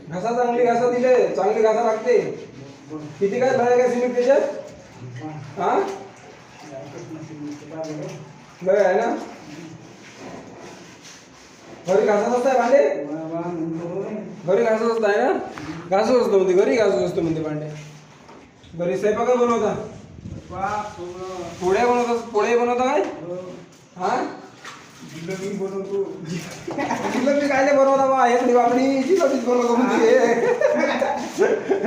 घासा चांगली घासा दिले, चांगली घासा लागते. किती काय भराय का सिमेंट त्याच्यात? हा बरं आहे ना. घरी घासत असताय भांडे? घरी घासत असताय ना. घासत असतो म्हणते, घरी घासत असतो म्हणते भांडे. घरी स्वयंपाक बनवता? पोळ्या बनवतात? पोळे बनवता काय? हा जिलेबी बनवतो. जिलेबी काय बनवता बा? एक बाबडी जिलेबीच बनवतो म्हणजे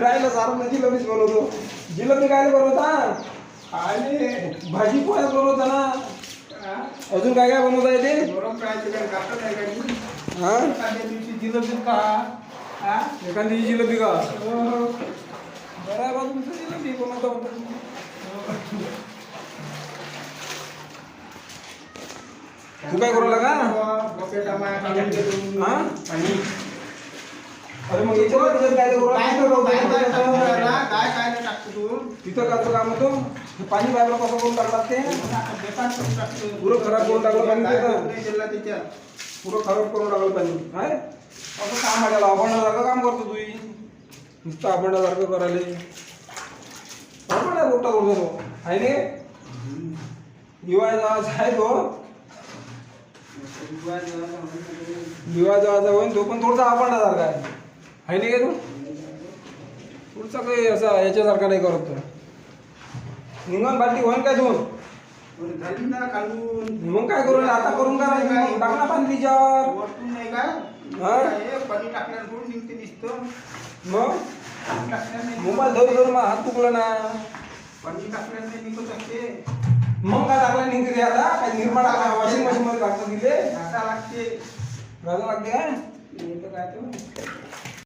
राहिलं सारं जिलेबीच बनवतो. जिलेबी काय बनवता? आणि भाजी पोळ्या बनवता ना. अजून काय काय बनवता येते? हा जिलेबी का? एखादी जिलेबी का? बरं आहे बा तुमचं जिलेबी बनवता. तू काय करू लागा? अरे मग याच्यावर काय तिथं करतो काम होतो. पाणी बाहेर कसं करून टाकतात ते पुरं खराब करून टाकलं पाणी. पुरं खराब करून टाकलं पाणी. काय असं काम आहे अभंडासारखं काम करतो तू. नुसतं अभंडासारखं करायला अभंडा मोठा करतो तो आहे ना. दिवाळी आहे तो. दिवा जवळचा होईल तो पण थोडासा अभंडासारखा आहे नाही का तो. पुढचा काही असा याच्यासारखा नाही करत तो. निंगण बाटली होईल काय दोन मग काय करू आता करून काय टाकला पाणी तिच्यावर. मग मोबाईल धरून धरून मग हात तुकला ना. मग काय टाकला निघते आता काय निर्माण वॉशिंग मशीन मध्ये टाकता तिथे घासा लागते काय